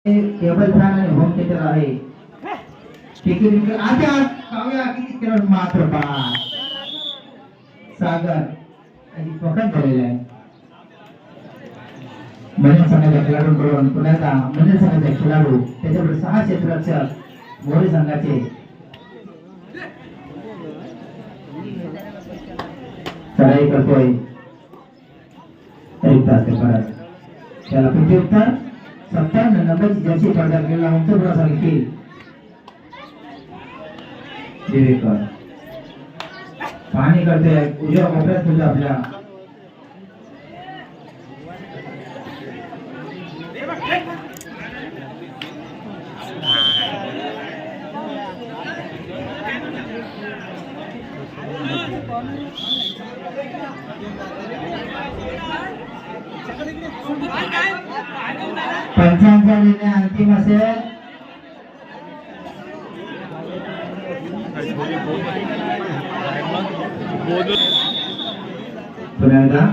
Table fan आणि home theatre आहे. Ticket आता पाहूया किती किरण मात्र पास सागर आणि पकड झालेला आहे. महिला संघाच्या खेळाडूंकडून पुण्याचा महिला संघाचा खेळाडू त्याच्याकडे 6 क्षेत्ररक्षक मोरे संघाचे चढाई करतोय. एक तास ते परत त्याला प्रत्युत्तर 57 नंबरची जर्सी पडदा केला उंचपुरा सांगितली देवेकर पाणी करते उजव्या कोपऱ्यात तुझ्या आपल्या पंचांचा निर्णय अंतिम असेल. पुन्हा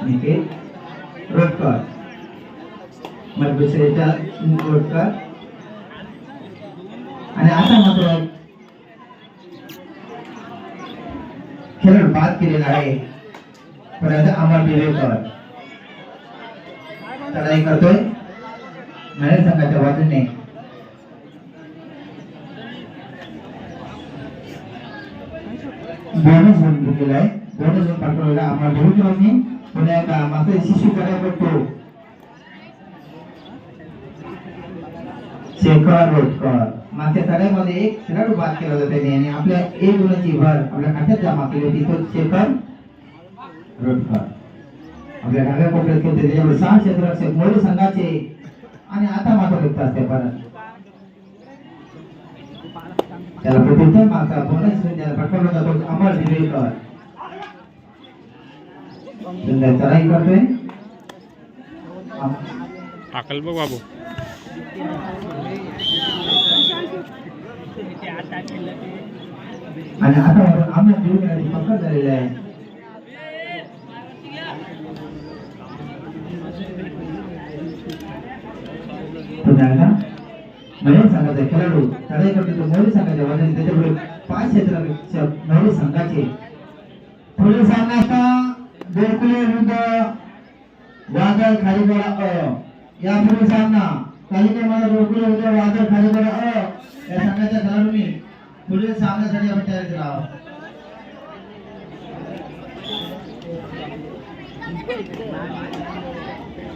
निकेत रोडकर मलबुसेचा रोडकर आणि आता मात्र खेळ बाद केलेला आहे. परंतु अमर दिवेकर चढाई करतोय महिला संघाच्या बाजूने. बोनस होऊन घेतलेला आहे. बोनस होऊन पाठवलेला अमर दिवेकरांनी पुन्हा एका मात्र शिशु करतो शेखर रोडकर. मागच्या चढाईमध्ये एक खेळाडू बाद केला होता त्याने आणि आपल्या एक गुणाची भर आपल्या खात्यात जमा केली होती तो शेखर रोडकर. आपल्या डाव्या कोपऱ्यात खेळते त्याच्यावर 6 क्षेत्ररक्षक मोरे संघाचे आणि आता मात्र लिखत असते परत त्याला प्रत्युत्तर मागचा बोनस त्याला पटकवला जातो अमर दिवेकर. सुंदर चढाई करतोय अकल बघ बाबू आणि आता अमर दिवेकर पकड झालेला आहे. महिला संघाचा खेळाडू चढाई करतो तो मोरे संघाच्या बाजूने त्याच्यापुढे 5 क्षेत्ररक्षक मोरे संघाचे. पुढील सामना गोकुले विरुद्ध वादळ खालीगोळा अ. यापूर्वी सामना तालुक्यामध्ये गोकुले विरुद्ध वादळ खालीगोळा अ या संघाच्या खेळाडूंनी पुढील सामन्यासाठी आपण तयार केला आहोत.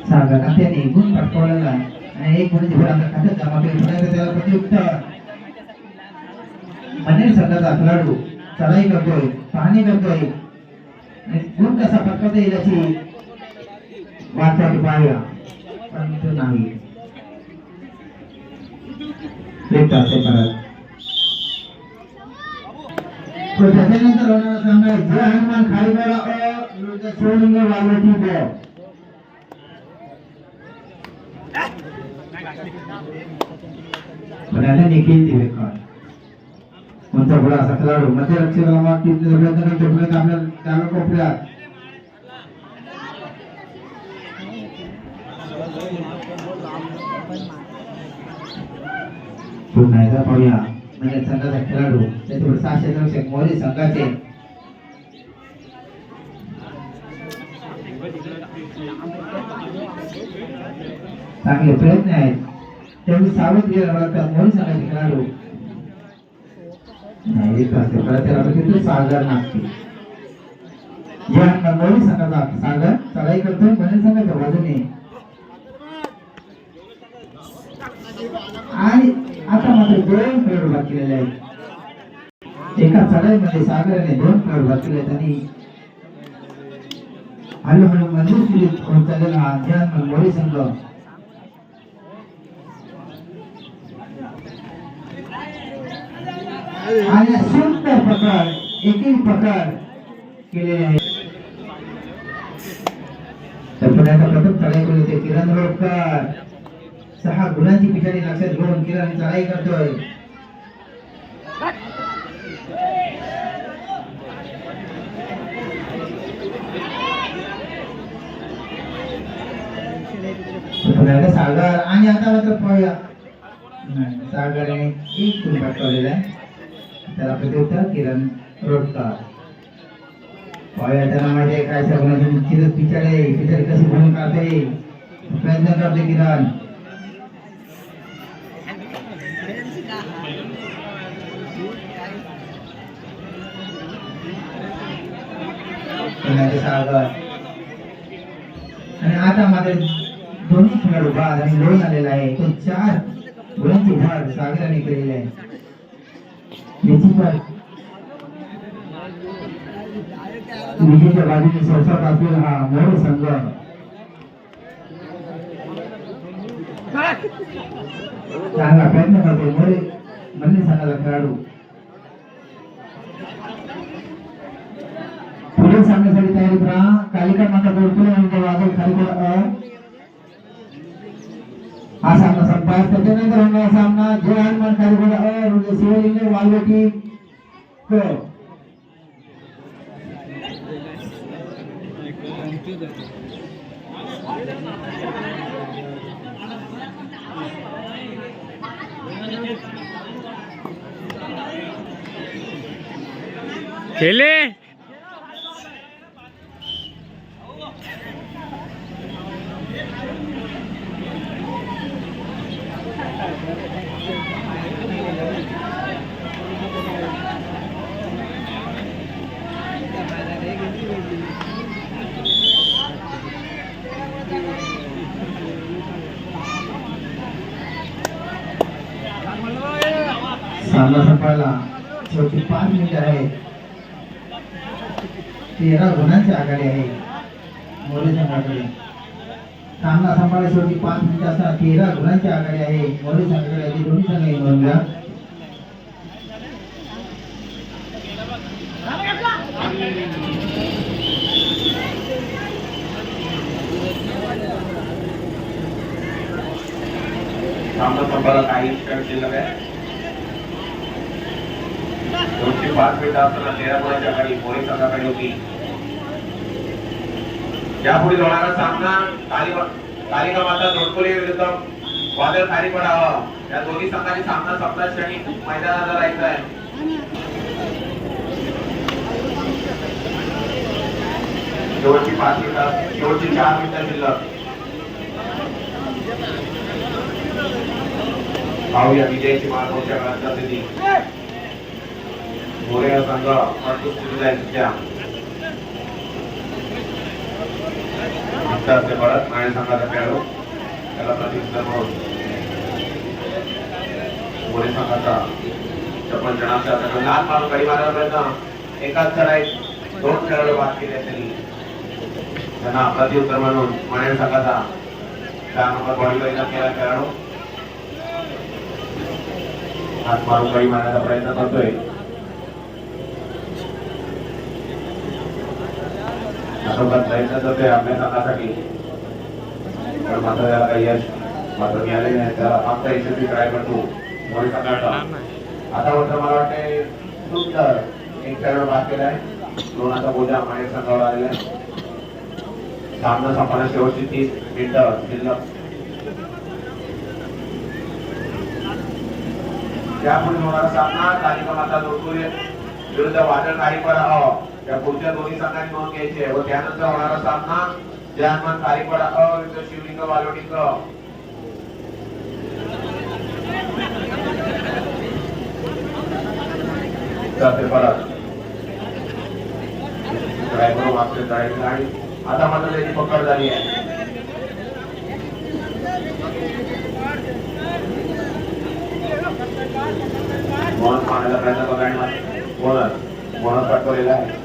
सागर त्यांनी गुण पटकवलेला आहे आणि एक गुणाची भर आपल्या खात्यात जमा केली. पुन्हा त्याला प्रत्युत्तर मनेर संघाचा खेळाडू चढाई करतोय पाहणी करतोय आणि गुण कसा पटकवता येईल याची वार्ता पाहूया परंतु नाही एक तास ते परत त्याच्यानंतर होणारा सामना जय हनुमान खालीगोळा अ विरुद्ध शिवलिंग वालवटी ब. निखिल दिवेकर कोणता पुढे असा खेळाडू मध्ये रक्षकाला टिपण्याचा प्रयत्न करतो. पुढे आपल्या डाव्या कोपऱ्यात पुन्हा एकदा पाहूया म्हणजे संघाचा खेळाडू त्याच्यापुढे 6 क्षेत्ररक्षक मोरे संघाचे. चांगले प्रयत्न आहेत तेवढी सावधगिरी लागतात मोरे संघाचे खेळाडू. नाही त्याला सागर नागते या मोरे संघाचा सागर चढाई करतोय महिला संघाच्या बाजूने आणि आता मात्र 2 खेळाडू बाद केलेले आहेत. एका चढाईमध्ये सागराने 2 खेळाडू बाद केले आहेत आणि हळूहळू मंजूर होत चाललेला ज्या मोरे संघ आणि सुंदर प्रकार एकही प्रकार केलेले आहे. तर पुण्याचा प्रथम चढाई केली होती किरण रोडकर 6 गुणांची पिछाडी लक्षात घेऊन किरण चढाई करतोय. पुन्हा सागर आणि आता मात्र पळूया नाही सागरने एक गुण पटकावलेला आहे त्याला प्रत्युत्तर किरण रोडकर पळूया त्यांना माहिती काय सगळं चिरत पिचारे कशी भूमी काढते प्रयत्न करते किरण सागर आणि आता मात्र दोन्ही खेळाडू बाद आणि लोन आलेला आहे तो 4 गुणांची वाढ सागराने केलेली आहे विजेच्या बाजूने संसार असलेला हा मोर संघ चांगला प्रयत्न करतो मोरे मल्ली संघाला खेळाडू पुढील सामन्यासाठी तयारीत राहा कालिका माता गोडकुले आणि वादळ खाली हा सामना संपास त्याच्यानंतर होणारा सामना जय हनुमान खाली शिवलिंग वालवटी खेले सामना संपायला शेवटी 5 मिनिटे आहे 13 गुणांची आघाडी आहे मोरे संघाकडे सामना संपायला शेवटी 5 मिनिटे असताना 13 गुणांची आघाडी आहे मोरे संघाकडे दोन्ही संघ नोंद घ्या सामना संपायला काही क्षण शिल्लक आहे 205 मिनिटं असताना 13 गुणांची आघाडी मोरे संघाकडे होती यापुढे होणारा सामना कालिका माता दोडकोली विरुद्ध वादळ खारीपडा या दोन्ही संघांनी सामना सप्ताह श्रेणी मैदानाला राहायचा आहे शेवटची 5 मिनिटं शेवटची 4 मिनिटं शिल्लक पाहूया विजयाची मान मोठ्या काळात दिली मोरे संघ स्थितीला आहे सध्या परत आणि संघाचा खेळाडू त्याला प्रतिउत्तर म्हणून मोरे संघाचा चपल जणांचा लहान मारून गडी मारायचा प्रयत्न एकाच चढाईत 2 खेळाडू बाद केले त्यांनी त्यांना प्रतिउत्तर म्हणून मणे संघाचा 4 नंबर बॉडी परिणाम केला खेळाडू हात मारून गडी मारण्याचा प्रयत्न करतोय प्रयत्न करतोय आपल्या संघासाठी पण मात्र त्याला काही यश मात्र मिळाले नाही त्याला फक्त यशस्वी ट्राय करतो मोरे संघाचा आता मात्र मला वाटते सुंदर एक खेळाडू बाद केला आहे लोणाचा बोजा मणे संघावर आलेला आहे सामना संपण्यास शेवटची 30 मिनिटं शिल्लक यापुढे होणारा सामना कालिका माता दोडकोली विरुद्ध वादळ खारीपडा या पुढच्या दोन्ही संघांनी नोंद घ्यायची आहे व त्यानंतर होणारा सामना जय हनुमान खारीपडा विरुद्ध शिवलिंग वालवटी आता मात्र त्याची पकड झाली आहे बोनस पाहण्याचा प्रयत्न करतो बोनस पाठवलेला आहे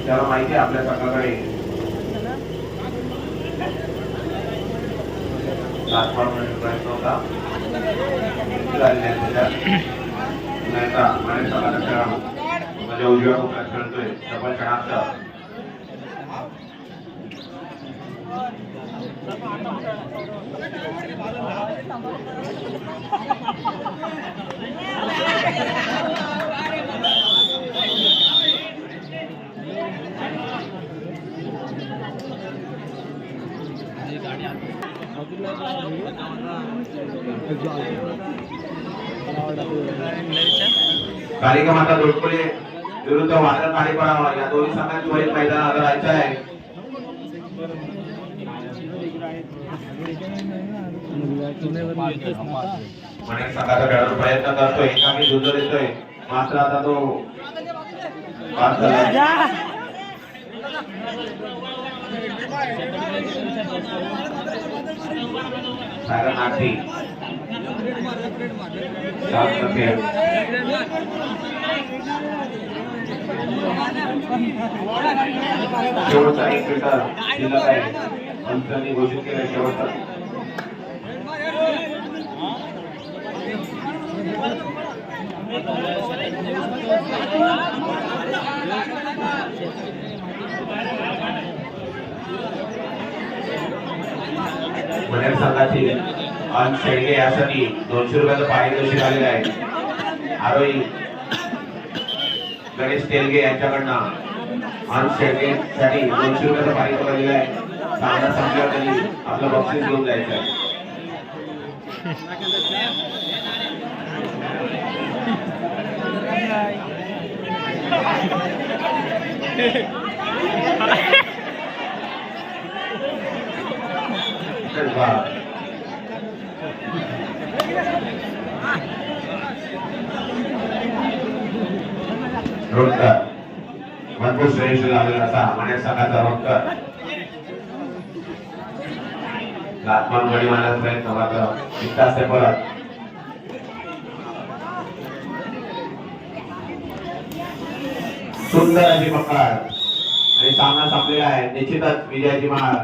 त्याला माहिती आहे आपल्या संघाकडे प्रयत्न होता म्हणजे उजव्या कोपऱ्यात खेळतोय डबल क्षणार्थ कार्यक्रमाचा दोडकोले विरुद्ध वादळ काळीपडावा या दोन्ही संघांची वरील मैदानात राहायचं आहे. अनेक संघाचा खेळाडू प्रयत्न करतोय, एकाकी झुंज देतोय, मात्र आता तो बाद झाला. सागर नागठी शेवटचा 1 मीटर शिल्लक आहे. पंचांनी घोषित केलं शेवटचा. पुणे संघाची अन शेळके यासाठी 200 रुपयाचं पारितोषिक आलेलं आहे. आरोही गणेश तेलगे यांच्याकडनं अन शेळके साठी 200 रुपयाचं पारितोषिक आलेलं आहे. सामना संपल्यावर त्यांनी आपलं बक्षीस घेऊन जायचं आहे. रोडकर भरपूर श्रेष्ठ झालेला असा मने संघाचा रोडकर लातमान गडी मारण्याचा प्रयत्न मात्र विकास आहे. परत सुंदर अशी पकड आणि सामना संपलेला आहे. निश्चितच विजयाची माळ